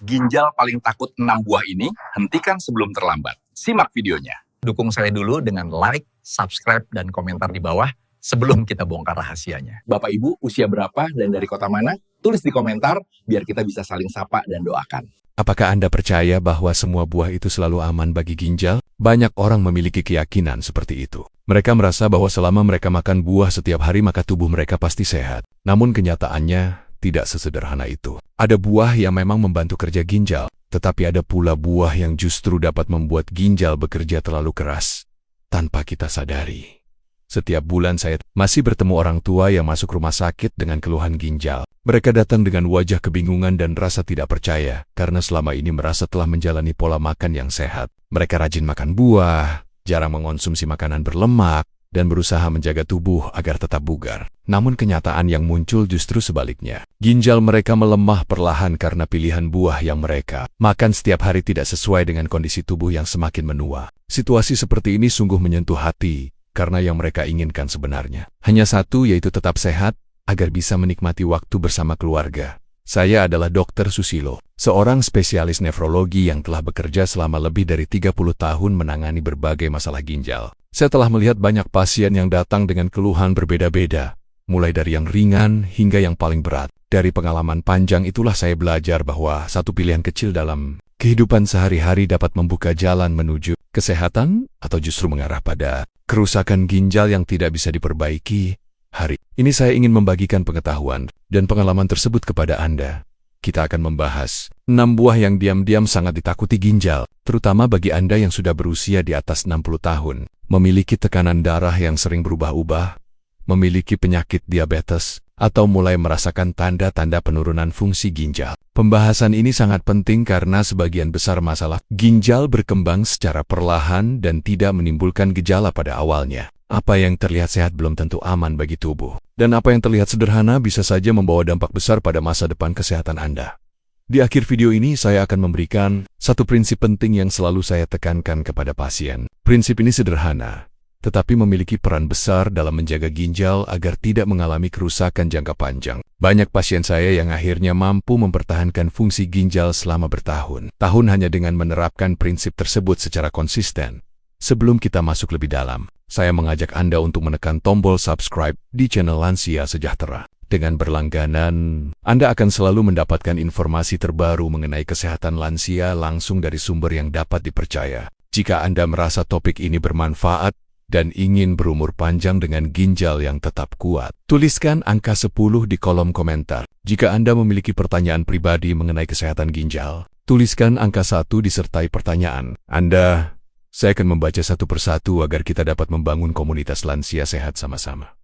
Ginjal paling takut 6 buah ini, hentikan sebelum terlambat. Simak videonya. Dukung saya dulu dengan like, subscribe, dan komentar di bawah sebelum kita bongkar rahasianya. Bapak Ibu usia berapa dan dari kota mana? Tulis di komentar biar kita bisa saling sapa dan doakan. Apakah Anda percaya bahwa semua buah itu selalu aman bagi ginjal? Banyak orang memiliki keyakinan seperti itu. Mereka merasa bahwa selama mereka makan buah setiap hari maka tubuh mereka pasti sehat. Namun kenyataannya tidak sesederhana itu. Ada buah yang memang membantu kerja ginjal, tetapi ada pula buah yang justru dapat membuat ginjal bekerja terlalu keras tanpa kita sadari. Setiap bulan saya masih bertemu orang tua yang masuk rumah sakit dengan keluhan ginjal. Mereka datang dengan wajah kebingungan dan rasa tidak percaya karena selama ini merasa telah menjalani pola makan yang sehat. Mereka rajin makan buah, jarang mengonsumsi makanan berlemak, dan berusaha menjaga tubuh agar tetap bugar. Namun kenyataan yang muncul justru sebaliknya. Ginjal mereka melemah perlahan karena pilihan buah yang mereka makan setiap hari tidak sesuai dengan kondisi tubuh yang semakin menua. Situasi seperti ini sungguh menyentuh hati, karena yang mereka inginkan sebenarnya hanya satu, yaitu tetap sehat, agar bisa menikmati waktu bersama keluarga. Saya adalah Dr. Susilo, seorang spesialis nefrologi yang telah bekerja selama lebih dari 30 tahun menangani berbagai masalah ginjal. Saya telah melihat banyak pasien yang datang dengan keluhan berbeda-beda, mulai dari yang ringan hingga yang paling berat. Dari pengalaman panjang itulah saya belajar bahwa satu pilihan kecil dalam kehidupan sehari-hari dapat membuka jalan menuju kesehatan atau justru mengarah pada kerusakan ginjal yang tidak bisa diperbaiki. Hari ini saya ingin membagikan pengetahuan dan pengalaman tersebut kepada Anda. Kita akan membahas 6 buah yang diam-diam sangat ditakuti ginjal, terutama bagi Anda yang sudah berusia di atas 60 tahun, memiliki tekanan darah yang sering berubah-ubah, memiliki penyakit diabetes, atau mulai merasakan tanda-tanda penurunan fungsi ginjal. Pembahasan ini sangat penting karena sebagian besar masalah ginjal berkembang secara perlahan dan tidak menimbulkan gejala pada awalnya. Apa yang terlihat sehat belum tentu aman bagi tubuh. Dan apa yang terlihat sederhana bisa saja membawa dampak besar pada masa depan kesehatan Anda. Di akhir video ini saya akan memberikan satu prinsip penting yang selalu saya tekankan kepada pasien. Prinsip ini sederhana, tetapi memiliki peran besar dalam menjaga ginjal agar tidak mengalami kerusakan jangka panjang. Banyak pasien saya yang akhirnya mampu mempertahankan fungsi ginjal selama bertahun-tahun hanya dengan menerapkan prinsip tersebut secara konsisten. Sebelum kita masuk lebih dalam, saya mengajak Anda untuk menekan tombol subscribe di channel Lansia Sejahtera. Dengan berlangganan, Anda akan selalu mendapatkan informasi terbaru mengenai kesehatan lansia langsung dari sumber yang dapat dipercaya. Jika Anda merasa topik ini bermanfaat dan ingin berumur panjang dengan ginjal yang tetap kuat, tuliskan angka 10 di kolom komentar. Jika Anda memiliki pertanyaan pribadi mengenai kesehatan ginjal, tuliskan angka 1 disertai pertanyaan Anda. Saya akan membaca satu persatu agar kita dapat membangun komunitas lansia sehat sama-sama.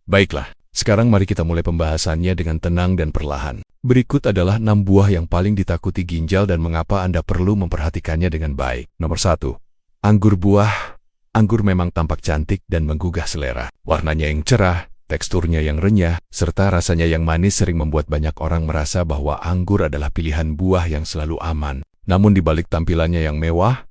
Baiklah, sekarang mari kita mulai pembahasannya dengan tenang dan perlahan. Berikut adalah 6 buah yang paling ditakuti ginjal dan mengapa Anda perlu memperhatikannya dengan baik. Nomor 1. Anggur buah. Anggur memang tampak cantik dan menggugah selera. Warnanya yang cerah, teksturnya yang renyah, serta rasanya yang manis sering membuat banyak orang merasa bahwa anggur adalah pilihan buah yang selalu aman. Namun di balik tampilannya yang mewah,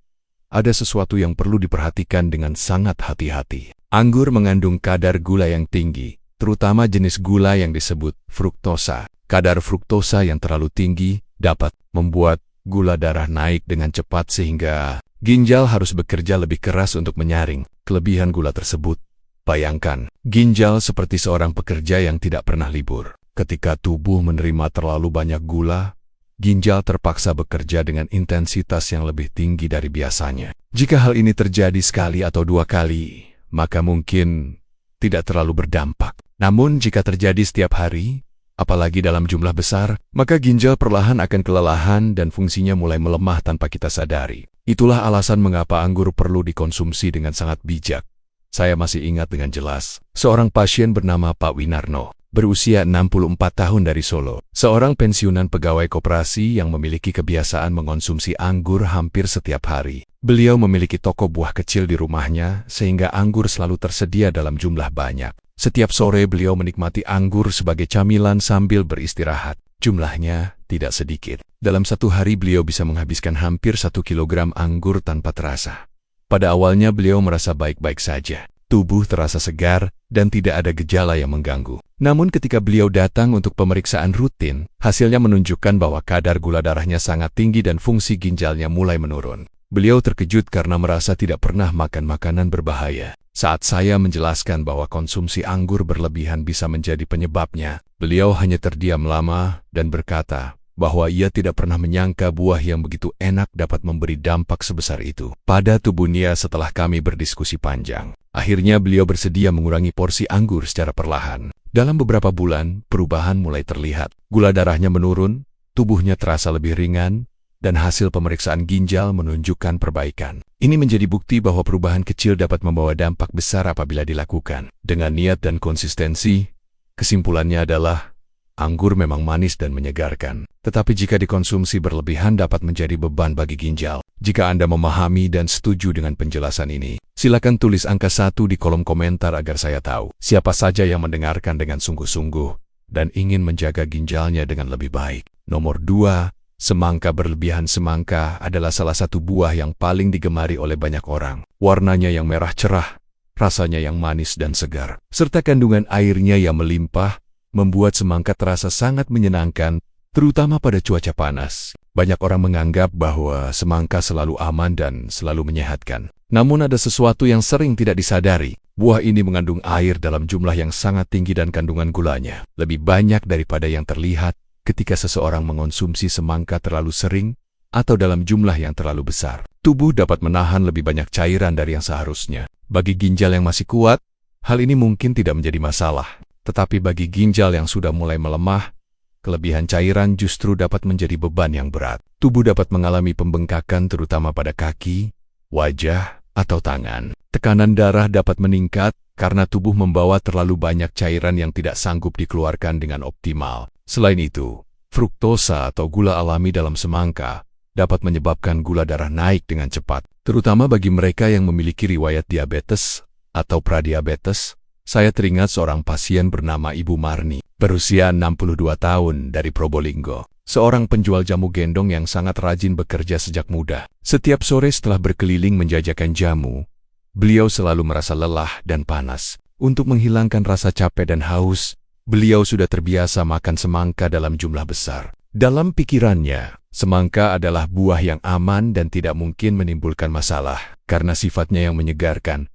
ada sesuatu yang perlu diperhatikan dengan sangat hati-hati. Anggur mengandung kadar gula yang tinggi, terutama jenis gula yang disebut fruktosa. Kadar fruktosa yang terlalu tinggi dapat membuat gula darah naik dengan cepat sehingga ginjal harus bekerja lebih keras untuk menyaring kelebihan gula tersebut. Bayangkan, ginjal seperti seorang pekerja yang tidak pernah libur. Ketika tubuh menerima terlalu banyak gula, ginjal terpaksa bekerja dengan intensitas yang lebih tinggi dari biasanya. Jika hal ini terjadi sekali atau 2 kali, maka mungkin tidak terlalu berdampak. Namun jika terjadi setiap hari, apalagi dalam jumlah besar, maka ginjal perlahan akan kelelahan dan fungsinya mulai melemah tanpa kita sadari. Itulah alasan mengapa anggur perlu dikonsumsi dengan sangat bijak. Saya masih ingat dengan jelas, seorang pasien bernama Pak Winarno, berusia 64 tahun dari Solo, seorang pensiunan pegawai koperasi yang memiliki kebiasaan mengonsumsi anggur hampir setiap hari. Beliau memiliki toko buah kecil di rumahnya, sehingga anggur selalu tersedia dalam jumlah banyak. Setiap sore beliau menikmati anggur sebagai camilan sambil beristirahat. Jumlahnya tidak sedikit. Dalam satu hari beliau bisa menghabiskan hampir 1 kilogram anggur tanpa terasa. Pada awalnya beliau merasa baik-baik saja. Tubuh terasa segar dan tidak ada gejala yang mengganggu. Namun ketika beliau datang untuk pemeriksaan rutin, hasilnya menunjukkan bahwa kadar gula darahnya sangat tinggi dan fungsi ginjalnya mulai menurun. Beliau terkejut karena merasa tidak pernah makan makanan berbahaya. Saat saya menjelaskan bahwa konsumsi anggur berlebihan bisa menjadi penyebabnya, beliau hanya terdiam lama dan berkata bahwa ia tidak pernah menyangka buah yang begitu enak dapat memberi dampak sebesar itu pada tubuhnya. Setelah kami berdiskusi panjang, akhirnya beliau bersedia mengurangi porsi anggur secara perlahan. Dalam beberapa bulan, perubahan mulai terlihat. Gula darahnya menurun, tubuhnya terasa lebih ringan, dan hasil pemeriksaan ginjal menunjukkan perbaikan. Ini menjadi bukti bahwa perubahan kecil dapat membawa dampak besar apabila dilakukan dengan niat dan konsistensi. Kesimpulannya adalah, anggur memang manis dan menyegarkan, tetapi jika dikonsumsi berlebihan dapat menjadi beban bagi ginjal. Jika Anda memahami dan setuju dengan penjelasan ini, silakan tulis angka 1 di kolom komentar agar saya tahu siapa saja yang mendengarkan dengan sungguh-sungguh dan ingin menjaga ginjalnya dengan lebih baik. Nomor 2. Semangka berlebihan. Semangka adalah salah satu buah yang paling digemari oleh banyak orang. Warnanya yang merah cerah, rasanya yang manis dan segar, serta kandungan airnya yang melimpah, membuat semangka terasa sangat menyenangkan, terutama pada cuaca panas. Banyak orang menganggap bahwa semangka selalu aman dan selalu menyehatkan. Namun ada sesuatu yang sering tidak disadari. Buah ini mengandung air dalam jumlah yang sangat tinggi dan kandungan gulanya lebih banyak daripada yang terlihat ketika seseorang mengonsumsi semangka terlalu sering atau dalam jumlah yang terlalu besar. Tubuh dapat menahan lebih banyak cairan dari yang seharusnya. Bagi ginjal yang masih kuat, hal ini mungkin tidak menjadi masalah. Tetapi bagi ginjal yang sudah mulai melemah, kelebihan cairan justru dapat menjadi beban yang berat. Tubuh dapat mengalami pembengkakan terutama pada kaki, wajah, atau tangan. Tekanan darah dapat meningkat karena tubuh membawa terlalu banyak cairan yang tidak sanggup dikeluarkan dengan optimal. Selain itu, fruktosa atau gula alami dalam semangka dapat menyebabkan gula darah naik dengan cepat, terutama bagi mereka yang memiliki riwayat diabetes atau pradiabetes. Saya teringat seorang pasien bernama Ibu Marni, berusia 62 tahun dari Probolinggo. Seorang penjual jamu gendong yang sangat rajin bekerja sejak muda. Setiap sore setelah berkeliling menjajakan jamu, beliau selalu merasa lelah dan panas. Untuk menghilangkan rasa capek dan haus, beliau sudah terbiasa makan semangka dalam jumlah besar. Dalam pikirannya, semangka adalah buah yang aman dan tidak mungkin menimbulkan masalah karena sifatnya yang menyegarkan.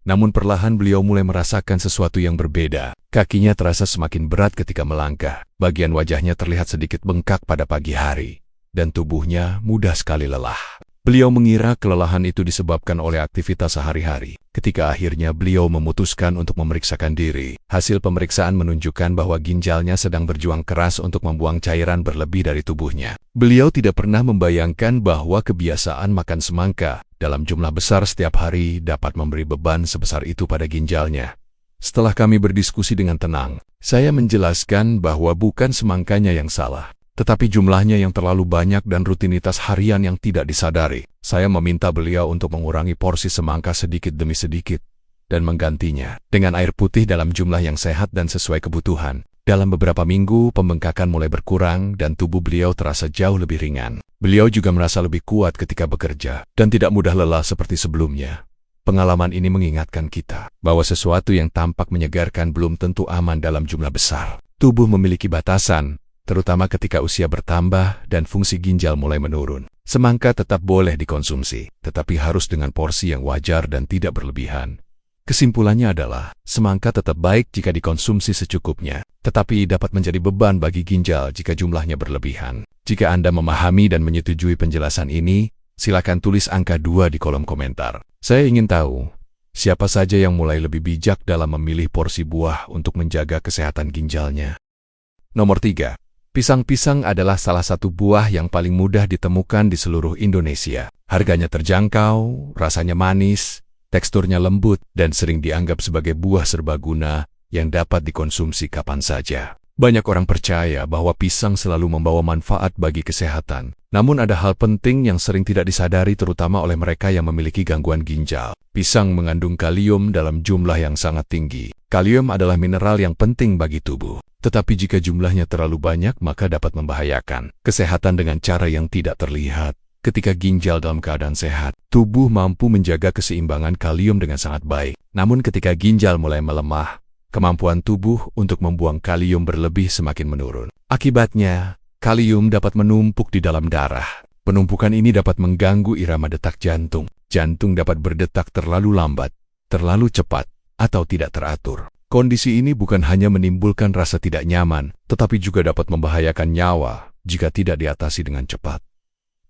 Namun perlahan beliau mulai merasakan sesuatu yang berbeda. Kakinya terasa semakin berat ketika melangkah. Bagian wajahnya terlihat sedikit bengkak pada pagi hari. Dan tubuhnya mudah sekali lelah. Beliau mengira kelelahan itu disebabkan oleh aktivitas sehari-hari. Ketika akhirnya beliau memutuskan untuk memeriksakan diri, hasil pemeriksaan menunjukkan bahwa ginjalnya sedang berjuang keras untuk membuang cairan berlebih dari tubuhnya. Beliau tidak pernah membayangkan bahwa kebiasaan makan semangka dalam jumlah besar setiap hari dapat memberi beban sebesar itu pada ginjalnya. Setelah kami berdiskusi dengan tenang, saya menjelaskan bahwa bukan semangkanya yang salah, tetapi jumlahnya yang terlalu banyak dan rutinitas harian yang tidak disadari. Saya meminta beliau untuk mengurangi porsi semangka sedikit demi sedikit dan menggantinya dengan air putih dalam jumlah yang sehat dan sesuai kebutuhan. Dalam beberapa minggu, pembengkakan mulai berkurang dan tubuh beliau terasa jauh lebih ringan. Beliau juga merasa lebih kuat ketika bekerja dan tidak mudah lelah seperti sebelumnya. Pengalaman ini mengingatkan kita bahwa sesuatu yang tampak menyegarkan belum tentu aman dalam jumlah besar. Tubuh memiliki batasan, terutama ketika usia bertambah dan fungsi ginjal mulai menurun. Semangka tetap boleh dikonsumsi, tetapi harus dengan porsi yang wajar dan tidak berlebihan. Kesimpulannya adalah, semangka tetap baik jika dikonsumsi secukupnya, tetapi dapat menjadi beban bagi ginjal jika jumlahnya berlebihan. Jika Anda memahami dan menyetujui penjelasan ini, silakan tulis angka 2 di kolom komentar. Saya ingin tahu, siapa saja yang mulai lebih bijak dalam memilih porsi buah untuk menjaga kesehatan ginjalnya. Nomor 3. Pisang-pisang adalah salah satu buah yang paling mudah ditemukan di seluruh Indonesia. Harganya terjangkau, rasanya manis, teksturnya lembut, dan sering dianggap sebagai buah serbaguna yang dapat dikonsumsi kapan saja. Banyak orang percaya bahwa pisang selalu membawa manfaat bagi kesehatan. Namun ada hal penting yang sering tidak disadari terutama oleh mereka yang memiliki gangguan ginjal. Pisang mengandung kalium dalam jumlah yang sangat tinggi. Kalium adalah mineral yang penting bagi tubuh. Tetapi jika jumlahnya terlalu banyak maka dapat membahayakan kesehatan dengan cara yang tidak terlihat. Ketika ginjal dalam keadaan sehat, tubuh mampu menjaga keseimbangan kalium dengan sangat baik. Namun ketika ginjal mulai melemah, kemampuan tubuh untuk membuang kalium berlebih semakin menurun. Akibatnya, kalium dapat menumpuk di dalam darah. Penumpukan ini dapat mengganggu irama detak jantung. Jantung dapat berdetak terlalu lambat, terlalu cepat, atau tidak teratur. Kondisi ini bukan hanya menimbulkan rasa tidak nyaman, tetapi juga dapat membahayakan nyawa jika tidak diatasi dengan cepat.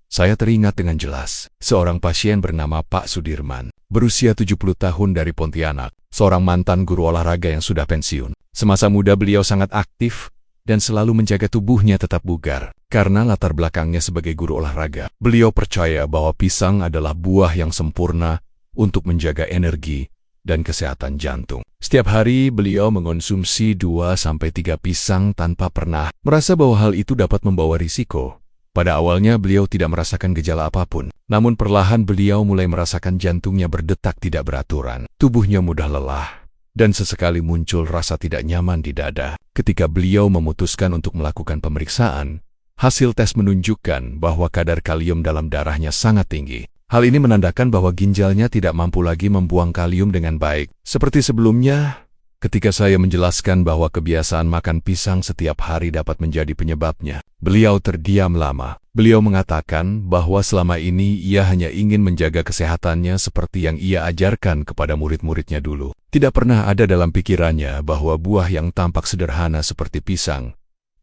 Saya teringat dengan jelas, seorang pasien bernama Pak Sudirman, berusia 70 tahun dari Pontianak, seorang mantan guru olahraga yang sudah pensiun. Semasa muda beliau sangat aktif dan selalu menjaga tubuhnya tetap bugar. Karena latar belakangnya sebagai guru olahraga, beliau percaya bahwa pisang adalah buah yang sempurna untuk menjaga energi dan kesehatan jantung. Setiap hari beliau mengonsumsi 2-3 pisang tanpa pernah merasa bahwa hal itu dapat membawa risiko. Pada awalnya beliau tidak merasakan gejala apapun, namun perlahan beliau mulai merasakan jantungnya berdetak tidak beraturan, tubuhnya mudah lelah, dan sesekali muncul rasa tidak nyaman di dada. Ketika beliau memutuskan untuk melakukan pemeriksaan, hasil tes menunjukkan bahwa kadar kalium dalam darahnya sangat tinggi. Hal ini menandakan bahwa ginjalnya tidak mampu lagi membuang kalium dengan baik. Seperti sebelumnya, ketika saya menjelaskan bahwa kebiasaan makan pisang setiap hari dapat menjadi penyebabnya, beliau terdiam lama. Beliau mengatakan bahwa selama ini ia hanya ingin menjaga kesehatannya seperti yang ia ajarkan kepada murid-muridnya dulu. Tidak pernah ada dalam pikirannya bahwa buah yang tampak sederhana seperti pisang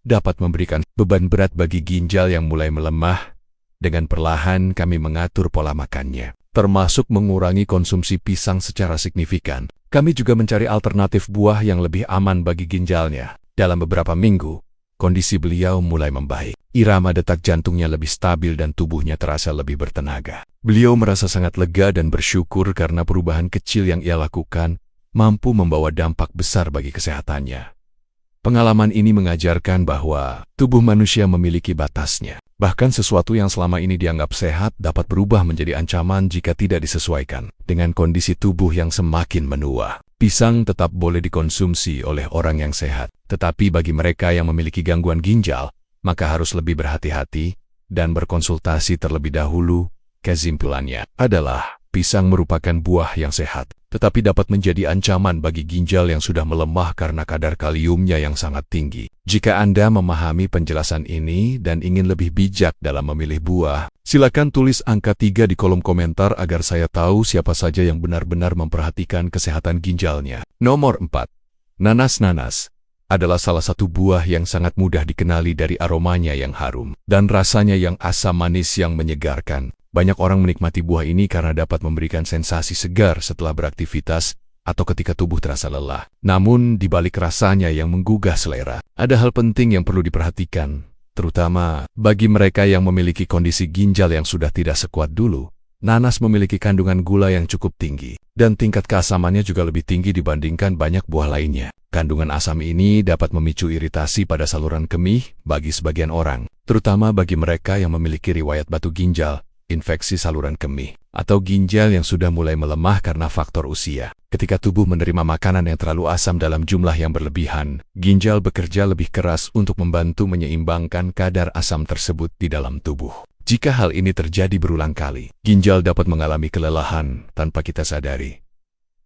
dapat memberikan beban berat bagi ginjal yang mulai melemah. Dengan perlahan kami mengatur pola makannya, termasuk mengurangi konsumsi pisang secara signifikan. Kami juga mencari alternatif buah yang lebih aman bagi ginjalnya. Dalam beberapa minggu, kondisi beliau mulai membaik. Irama detak jantungnya lebih stabil dan tubuhnya terasa lebih bertenaga. Beliau merasa sangat lega dan bersyukur karena perubahan kecil yang ia lakukan mampu membawa dampak besar bagi kesehatannya. Pengalaman ini mengajarkan bahwa tubuh manusia memiliki batasnya. Bahkan sesuatu yang selama ini dianggap sehat dapat berubah menjadi ancaman jika tidak disesuaikan dengan kondisi tubuh yang semakin menua. Pisang tetap boleh dikonsumsi oleh orang yang sehat, tetapi bagi mereka yang memiliki gangguan ginjal, maka harus lebih berhati-hati dan berkonsultasi terlebih dahulu. Kesimpulannya adalah pisang merupakan buah yang sehat, tetapi dapat menjadi ancaman bagi ginjal yang sudah melemah karena kadar kaliumnya yang sangat tinggi. Jika Anda memahami penjelasan ini dan ingin lebih bijak dalam memilih buah, silakan tulis angka 3 di kolom komentar agar saya tahu siapa saja yang benar-benar memperhatikan kesehatan ginjalnya. Nomor 4. Nanas adalah salah satu buah yang sangat mudah dikenali dari aromanya yang harum dan rasanya yang asam manis yang menyegarkan. Banyak orang menikmati buah ini karena dapat memberikan sensasi segar setelah beraktivitas atau ketika tubuh terasa lelah. Namun, di balik rasanya yang menggugah selera, ada hal penting yang perlu diperhatikan, terutama bagi mereka yang memiliki kondisi ginjal yang sudah tidak sekuat dulu. Nanas memiliki kandungan gula yang cukup tinggi, dan tingkat keasamannya juga lebih tinggi dibandingkan banyak buah lainnya. Kandungan asam ini dapat memicu iritasi pada saluran kemih bagi sebagian orang, terutama bagi mereka yang memiliki riwayat batu ginjal, infeksi saluran kemih, atau ginjal yang sudah mulai melemah karena faktor usia. Ketika tubuh menerima makanan yang terlalu asam dalam jumlah yang berlebihan, ginjal bekerja lebih keras untuk membantu menyeimbangkan kadar asam tersebut di dalam tubuh. Jika hal ini terjadi berulang kali, ginjal dapat mengalami kelelahan tanpa kita sadari.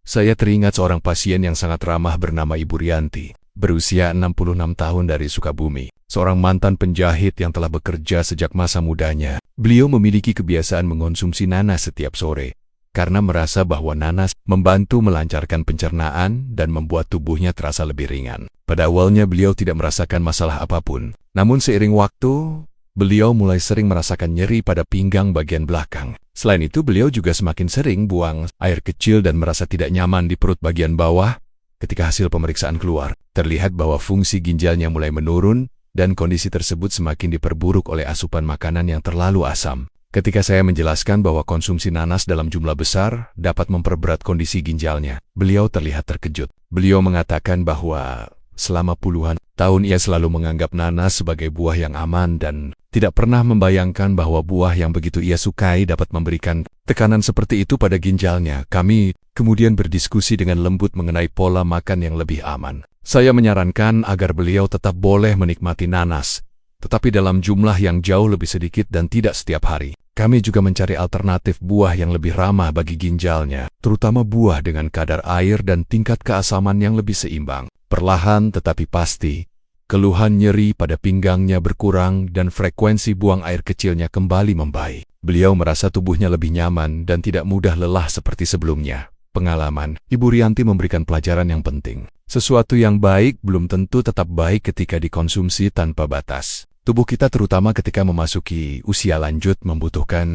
Saya teringat seorang pasien yang sangat ramah bernama Ibu Rianti, berusia 66 tahun dari Sukabumi, seorang mantan penjahit yang telah bekerja sejak masa mudanya. Beliau memiliki kebiasaan mengonsumsi nanas setiap sore, karena merasa bahwa nanas membantu melancarkan pencernaan dan membuat tubuhnya terasa lebih ringan. Pada awalnya beliau tidak merasakan masalah apapun, namun seiring waktu, beliau mulai sering merasakan nyeri pada pinggang bagian belakang. Selain itu, beliau juga semakin sering buang air kecil dan merasa tidak nyaman di perut bagian bawah. Ketika hasil pemeriksaan keluar, terlihat bahwa fungsi ginjalnya mulai menurun dan kondisi tersebut semakin diperburuk oleh asupan makanan yang terlalu asam. Ketika saya menjelaskan bahwa konsumsi nanas dalam jumlah besar dapat memperberat kondisi ginjalnya, beliau terlihat terkejut. Beliau mengatakan bahwa selama puluhan tahun ia selalu menganggap nanas sebagai buah yang aman dan tidak pernah membayangkan bahwa buah yang begitu ia sukai dapat memberikan tekanan seperti itu pada ginjalnya. Kami kemudian berdiskusi dengan lembut mengenai pola makan yang lebih aman. Saya menyarankan agar beliau tetap boleh menikmati nanas, tetapi dalam jumlah yang jauh lebih sedikit dan tidak setiap hari. kami juga mencari alternatif buah yang lebih ramah bagi ginjalnya, terutama buah dengan kadar air dan tingkat keasaman yang lebih seimbang. Perlahan tetapi pasti, keluhan nyeri pada pinggangnya berkurang dan frekuensi buang air kecilnya kembali membaik. Beliau merasa tubuhnya lebih nyaman dan tidak mudah lelah seperti sebelumnya. Pengalaman, Ibu Rianti memberikan pelajaran yang penting. Sesuatu yang baik belum tentu tetap baik ketika dikonsumsi tanpa batas. Tubuh kita terutama ketika memasuki usia lanjut membutuhkan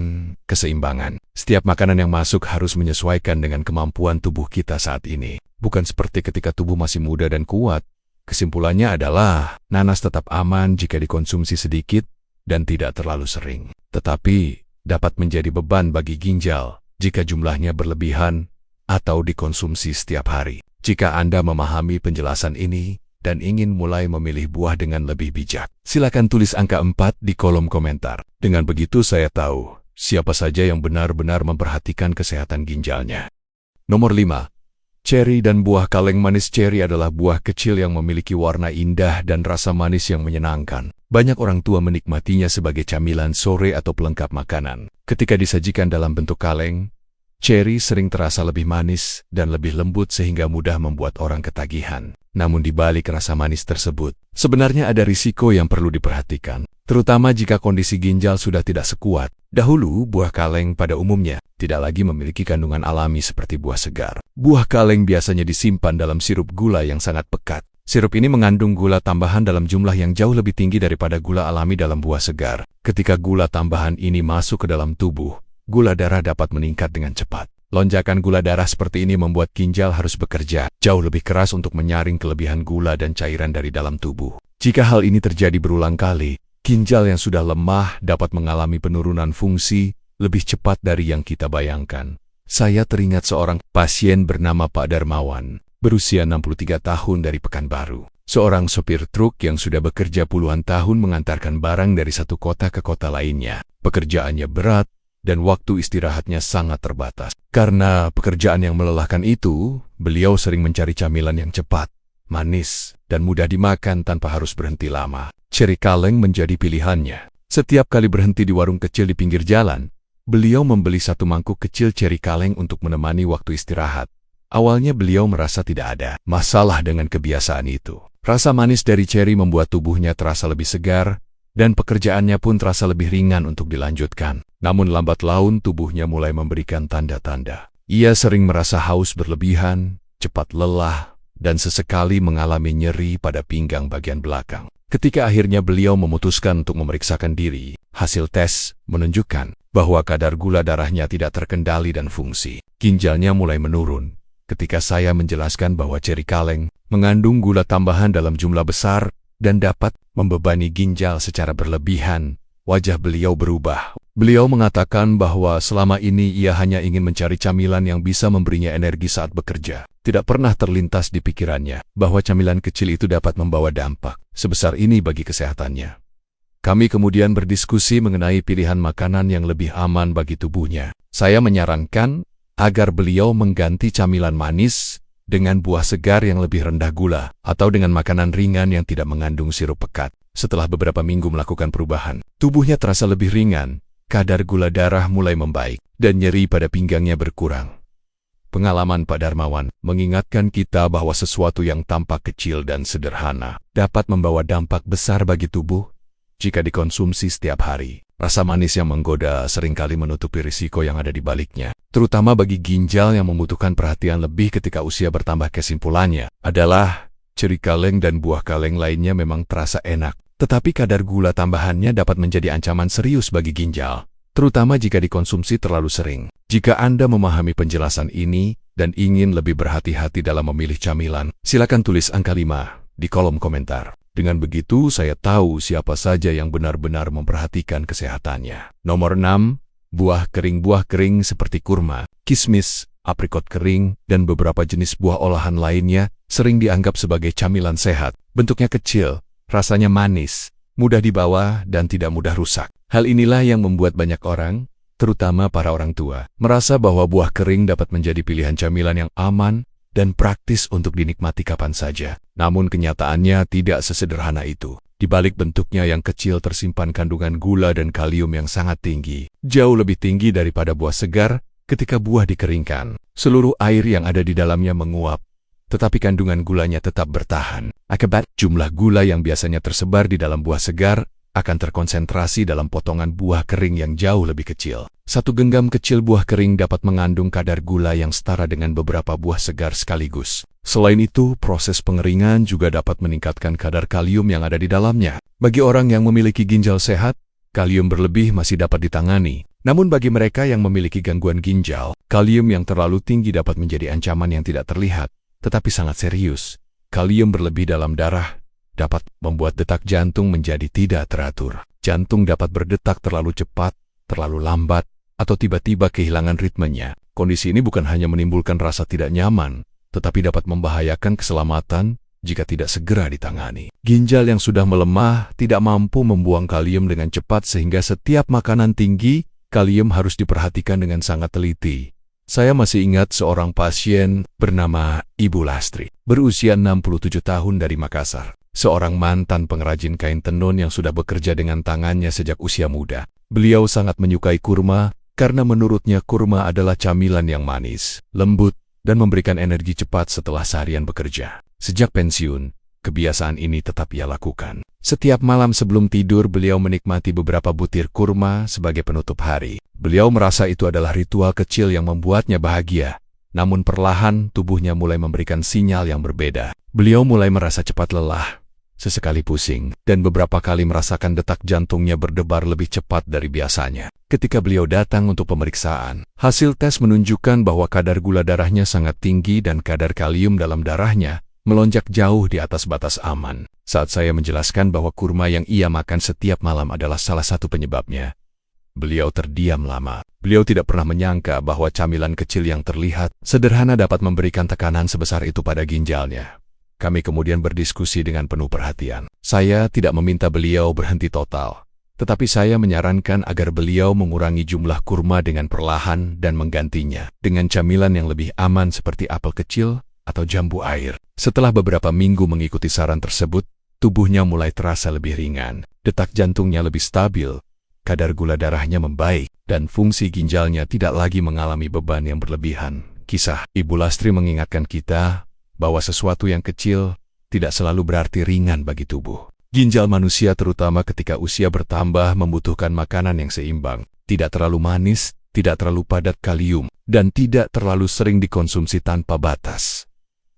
keseimbangan. Setiap makanan yang masuk harus menyesuaikan dengan kemampuan tubuh kita saat ini. Bukan seperti ketika tubuh masih muda dan kuat. Kesimpulannya adalah, nanas tetap aman jika dikonsumsi sedikit dan tidak terlalu sering. Tetapi, dapat menjadi beban bagi ginjal jika jumlahnya berlebihan atau dikonsumsi setiap hari. Jika Anda memahami penjelasan ini dan ingin mulai memilih buah dengan lebih bijak, silakan tulis angka 4 di kolom komentar. Dengan begitu saya tahu siapa saja yang benar-benar memperhatikan kesehatan ginjalnya. Nomor 5. Ceri dan buah kaleng manis. Ceri adalah buah kecil yang memiliki warna indah dan rasa manis yang menyenangkan. Banyak orang tua menikmatinya sebagai camilan sore atau pelengkap makanan. Ketika disajikan dalam bentuk kaleng, ceri sering terasa lebih manis dan lebih lembut sehingga mudah membuat orang ketagihan. Namun di balik rasa manis tersebut, sebenarnya ada risiko yang perlu diperhatikan, terutama jika kondisi ginjal sudah tidak sekuat. Dahulu, buah kaleng pada umumnya tidak lagi memiliki kandungan alami seperti buah segar. Buah kaleng biasanya disimpan dalam sirup gula yang sangat pekat. Sirup ini mengandung gula tambahan dalam jumlah yang jauh lebih tinggi daripada gula alami dalam buah segar. Ketika gula tambahan ini masuk ke dalam tubuh, gula darah dapat meningkat dengan cepat. Lonjakan gula darah seperti ini membuat ginjal harus bekerja jauh lebih keras untuk menyaring kelebihan gula dan cairan dari dalam tubuh. Jika hal ini terjadi berulang kali, ginjal yang sudah lemah dapat mengalami penurunan fungsi lebih cepat dari yang kita bayangkan. Saya teringat seorang pasien bernama Pak Darmawan, berusia 63 tahun dari Pekanbaru. Seorang sopir truk yang sudah bekerja puluhan tahun mengantarkan barang dari satu kota ke kota lainnya. Pekerjaannya berat, dan waktu istirahatnya sangat terbatas. Karena pekerjaan yang melelahkan itu, beliau sering mencari camilan yang cepat, manis, dan mudah dimakan tanpa harus berhenti lama. Ceri kaleng menjadi pilihannya. Setiap kali berhenti di warung kecil di pinggir jalan, beliau membeli satu mangkuk kecil ceri kaleng untuk menemani waktu istirahat. Awalnya beliau merasa tidak ada masalah dengan kebiasaan itu. Rasa manis dari ceri membuat tubuhnya terasa lebih segar, dan pekerjaannya pun terasa lebih ringan untuk dilanjutkan. Namun lambat laun tubuhnya mulai memberikan tanda-tanda. Ia sering merasa haus berlebihan, cepat lelah, dan sesekali mengalami nyeri pada pinggang bagian belakang. Ketika akhirnya beliau memutuskan untuk memeriksakan diri, hasil tes menunjukkan bahwa kadar gula darahnya tidak terkendali dan fungsi ginjalnya mulai menurun. Ketika saya menjelaskan bahwa ceri kaleng mengandung gula tambahan dalam jumlah besar dan dapat membebani ginjal secara berlebihan, wajah beliau berubah. Beliau mengatakan bahwa selama ini ia hanya ingin mencari camilan yang bisa memberinya energi saat bekerja. Tidak pernah terlintas di pikirannya bahwa camilan kecil itu dapat membawa dampak sebesar ini bagi kesehatannya. Kami kemudian berdiskusi mengenai pilihan makanan yang lebih aman bagi tubuhnya. Saya menyarankan agar beliau mengganti camilan manis dengan buah segar yang lebih rendah gula, atau dengan makanan ringan yang tidak mengandung sirup pekat. Setelah beberapa minggu melakukan perubahan, tubuhnya terasa lebih ringan, kadar gula darah mulai membaik, dan nyeri pada pinggangnya berkurang. Pengalaman Pak Darmawan mengingatkan kita bahwa sesuatu yang tampak kecil dan sederhana dapat membawa dampak besar bagi tubuh jika dikonsumsi setiap hari. Rasa manis yang menggoda seringkali menutupi risiko yang ada di baliknya, terutama bagi ginjal yang membutuhkan perhatian lebih ketika usia bertambah. Kesimpulannya adalah, ceri kaleng dan buah kaleng lainnya memang terasa enak, tetapi kadar gula tambahannya dapat menjadi ancaman serius bagi ginjal, terutama jika dikonsumsi terlalu sering. Jika Anda memahami penjelasan ini dan ingin lebih berhati-hati dalam memilih camilan, silakan tulis angka 5 di kolom komentar. Dengan begitu, saya tahu siapa saja yang benar-benar memperhatikan kesehatannya. Nomor 6. Buah kering seperti kurma, kismis, aprikot kering, dan beberapa jenis buah olahan lainnya sering dianggap sebagai camilan sehat. Bentuknya kecil, rasanya manis, mudah dibawa, dan tidak mudah rusak. Hal inilah yang membuat banyak orang, terutama para orang tua, merasa bahwa buah kering dapat menjadi pilihan camilan yang aman dan praktis untuk dinikmati kapan saja. Namun kenyataannya tidak sesederhana itu. Di balik bentuknya yang kecil tersimpan kandungan gula dan kalium yang sangat tinggi, jauh lebih tinggi daripada buah segar ketika buah dikeringkan. Seluruh air yang ada di dalamnya menguap, tetapi kandungan gulanya tetap bertahan. Akibat jumlah gula yang biasanya tersebar di dalam buah segar akan terkonsentrasi dalam potongan buah kering yang jauh lebih kecil. Satu genggam kecil buah kering dapat mengandung kadar gula yang setara dengan beberapa buah segar sekaligus. Selain itu, proses pengeringan juga dapat meningkatkan kadar kalium yang ada di dalamnya. Bagi orang yang memiliki ginjal sehat, kalium berlebih masih dapat ditangani. Namun bagi mereka yang memiliki gangguan ginjal, kalium yang terlalu tinggi dapat menjadi ancaman yang tidak terlihat, tetapi sangat serius. Kalium berlebih dalam darah dapat membuat detak jantung menjadi tidak teratur. Jantung dapat berdetak terlalu cepat, terlalu lambat, atau tiba-tiba kehilangan ritmenya. Kondisi ini bukan hanya menimbulkan rasa tidak nyaman, tetapi dapat membahayakan keselamatan jika tidak segera ditangani. Ginjal yang sudah melemah tidak mampu membuang kalium dengan cepat sehingga setiap makanan tinggi, kalium harus diperhatikan dengan sangat teliti. Saya masih ingat seorang pasien bernama Ibu Lastri, berusia 67 tahun dari Makassar. Seorang mantan pengrajin kain tenun yang sudah bekerja dengan tangannya sejak usia muda. Beliau sangat menyukai kurma karena menurutnya kurma adalah camilan yang manis, lembut, dan memberikan energi cepat setelah seharian bekerja. Sejak pensiun, kebiasaan ini tetap ia lakukan. Setiap malam sebelum tidur, beliau menikmati beberapa butir kurma sebagai penutup hari. Beliau merasa itu adalah ritual kecil yang membuatnya bahagia. Namun perlahan tubuhnya mulai memberikan sinyal yang berbeda. Beliau mulai merasa cepat lelah, sesekali pusing, dan beberapa kali merasakan detak jantungnya berdebar lebih cepat dari biasanya. Ketika beliau datang untuk pemeriksaan, hasil tes menunjukkan bahwa kadar gula darahnya sangat tinggi dan kadar kalium dalam darahnya melonjak jauh di atas batas aman. Saat saya menjelaskan bahwa kurma yang ia makan setiap malam adalah salah satu penyebabnya, beliau terdiam lama. Beliau tidak pernah menyangka bahwa camilan kecil yang terlihat sederhana dapat memberikan tekanan sebesar itu pada ginjalnya. Kami kemudian berdiskusi dengan penuh perhatian. Saya tidak meminta beliau berhenti total, tetapi saya menyarankan agar beliau mengurangi jumlah kurma dengan perlahan dan menggantinya dengan camilan yang lebih aman seperti apel kecil atau jambu air. Setelah beberapa minggu mengikuti saran tersebut, tubuhnya mulai terasa lebih ringan, detak jantungnya lebih stabil, kadar gula darahnya membaik, dan fungsi ginjalnya tidak lagi mengalami beban yang berlebihan. Kisah Ibu Lastri mengingatkan kita bahwa sesuatu yang kecil tidak selalu berarti ringan bagi tubuh. Ginjal manusia terutama ketika usia bertambah membutuhkan makanan yang seimbang, tidak terlalu manis, tidak terlalu padat kalium, dan tidak terlalu sering dikonsumsi tanpa batas.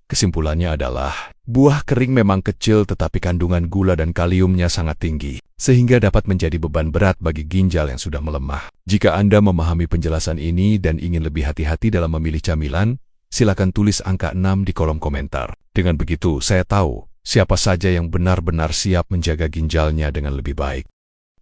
Kesimpulannya adalah, buah kering memang kecil tetapi kandungan gula dan kaliumnya sangat tinggi, sehingga dapat menjadi beban berat bagi ginjal yang sudah melemah. Jika Anda memahami penjelasan ini dan ingin lebih hati-hati dalam memilih camilan, silakan tulis angka 6 di kolom komentar. Dengan begitu, saya tahu siapa saja yang benar-benar siap menjaga ginjalnya dengan lebih baik.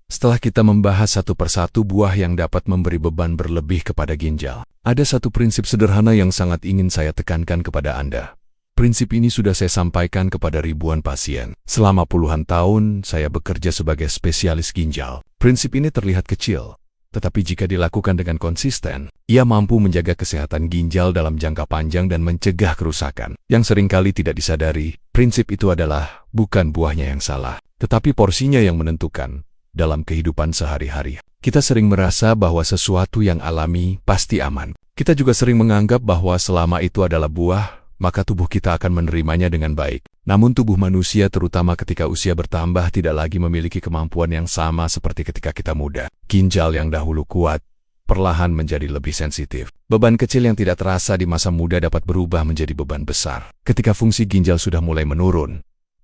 Setelah kita membahas satu persatu buah yang dapat memberi beban berlebih kepada ginjal, ada satu prinsip sederhana yang sangat ingin saya tekankan kepada Anda. Prinsip ini sudah saya sampaikan kepada ribuan pasien. Selama puluhan tahun, saya bekerja sebagai spesialis ginjal. Prinsip ini terlihat kecil, tetapi jika dilakukan dengan konsisten, ia mampu menjaga kesehatan ginjal dalam jangka panjang dan mencegah kerusakan. Yang seringkali tidak disadari, prinsip itu adalah bukan buahnya yang salah, tetapi porsinya yang menentukan. Dalam kehidupan sehari-hari, kita sering merasa bahwa sesuatu yang alami pasti aman. Kita juga sering menganggap bahwa selama itu adalah buah, maka tubuh kita akan menerimanya dengan baik. Namun tubuh manusia terutama ketika usia bertambah tidak lagi memiliki kemampuan yang sama seperti ketika kita muda. Ginjal yang dahulu kuat, perlahan menjadi lebih sensitif. Beban kecil yang tidak terasa di masa muda dapat berubah menjadi beban besar ketika fungsi ginjal sudah mulai menurun.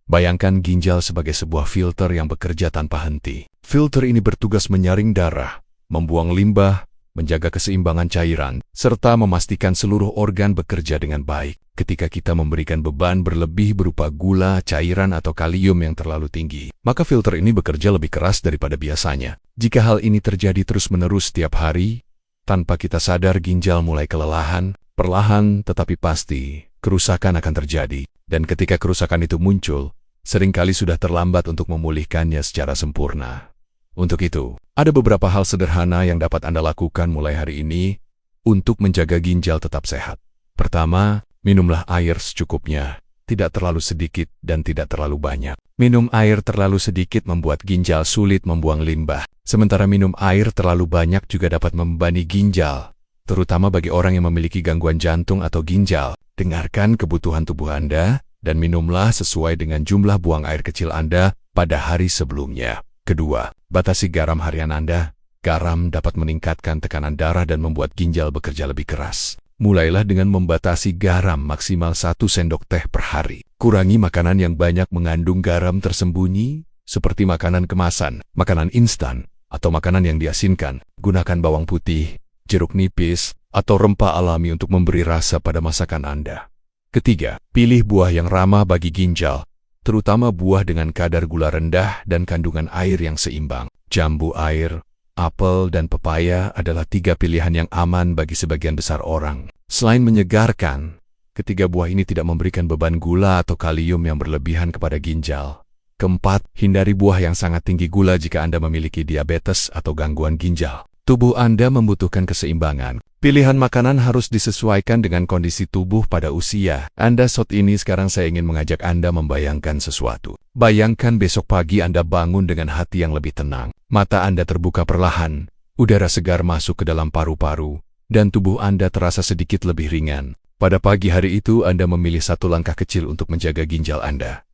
Bayangkan ginjal sebagai sebuah filter yang bekerja tanpa henti. Filter ini bertugas menyaring darah, membuang limbah, menjaga keseimbangan cairan, serta memastikan seluruh organ bekerja dengan baik. Ketika kita memberikan beban berlebih berupa gula, cairan, atau kalium yang terlalu tinggi, maka filter ini bekerja lebih keras daripada biasanya. Jika hal ini terjadi terus-menerus setiap hari, tanpa kita sadar ginjal mulai kelelahan, perlahan tetapi pasti, kerusakan akan terjadi. Dan ketika kerusakan itu muncul, seringkali sudah terlambat untuk memulihkannya secara sempurna. Untuk itu, ada beberapa hal sederhana yang dapat Anda lakukan mulai hari ini untuk menjaga ginjal tetap sehat. Pertama, minumlah air secukupnya. tidak terlalu sedikit dan tidak terlalu banyak. Minum air terlalu sedikit membuat ginjal sulit membuang limbah, sementara minum air terlalu banyak juga dapat membebani ginjal, terutama bagi orang yang memiliki gangguan jantung atau ginjal. Dengarkan kebutuhan tubuh Anda dan minumlah sesuai dengan jumlah buang air kecil Anda pada hari sebelumnya. Kedua, batasi garam harian Anda. Garam dapat meningkatkan tekanan darah dan membuat ginjal bekerja lebih keras. Mulailah dengan membatasi garam maksimal 1 sendok teh per hari. Kurangi makanan yang banyak mengandung garam tersembunyi, seperti makanan kemasan, makanan instan, atau makanan yang diasinkan. Gunakan bawang putih, jeruk nipis, atau rempah alami untuk memberi rasa pada masakan Anda. Ketiga, pilih buah yang ramah bagi ginjal, terutama buah dengan kadar gula rendah dan kandungan air yang seimbang. Jambu air, apel, dan pepaya adalah 3 pilihan yang aman bagi sebagian besar orang. Selain menyegarkan, ketiga buah ini tidak memberikan beban gula atau kalium yang berlebihan kepada ginjal. Keempat, hindari buah yang sangat tinggi gula jika Anda memiliki diabetes atau gangguan ginjal. Tubuh Anda membutuhkan keseimbangan. Pilihan makanan harus disesuaikan dengan kondisi tubuh pada usia Anda. Saat ini sekarang saya ingin mengajak Anda membayangkan sesuatu. Bayangkan besok pagi Anda bangun dengan hati yang lebih tenang. Mata Anda terbuka perlahan, udara segar masuk ke dalam paru-paru, dan tubuh Anda terasa sedikit lebih ringan. Pada pagi hari itu Anda memilih satu langkah kecil untuk menjaga ginjal Anda.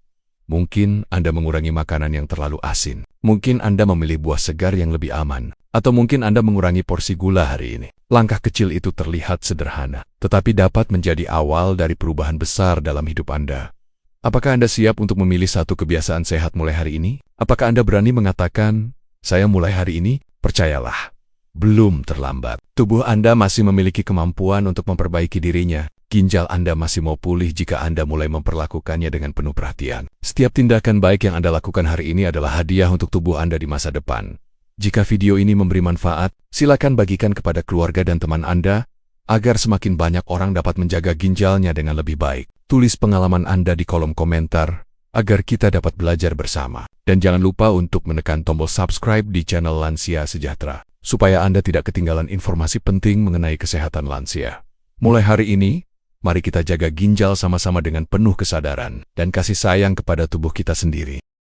Mungkin Anda mengurangi makanan yang terlalu asin. Mungkin Anda memilih buah segar yang lebih aman. Atau mungkin Anda mengurangi porsi gula hari ini. Langkah kecil itu terlihat sederhana, tetapi dapat menjadi awal dari perubahan besar dalam hidup Anda. Apakah Anda siap untuk memilih satu kebiasaan sehat mulai hari ini? Apakah Anda berani mengatakan, "Saya mulai hari ini"? Percayalah, belum terlambat. Tubuh Anda masih memiliki kemampuan untuk memperbaiki dirinya. Ginjal Anda masih mau pulih jika Anda mulai memperlakukannya dengan penuh perhatian. Setiap tindakan baik yang Anda lakukan hari ini adalah hadiah untuk tubuh Anda di masa depan. Jika video ini memberi manfaat, silakan bagikan kepada keluarga dan teman Anda, agar semakin banyak orang dapat menjaga ginjalnya dengan lebih baik. Tulis pengalaman Anda di kolom komentar, agar kita dapat belajar bersama. Dan jangan lupa untuk menekan tombol subscribe di channel Lansia Sejahtera, supaya Anda tidak ketinggalan informasi penting mengenai kesehatan lansia. Mulai hari ini, mari kita jaga ginjal sama-sama dengan penuh kesadaran dan kasih sayang kepada tubuh kita sendiri.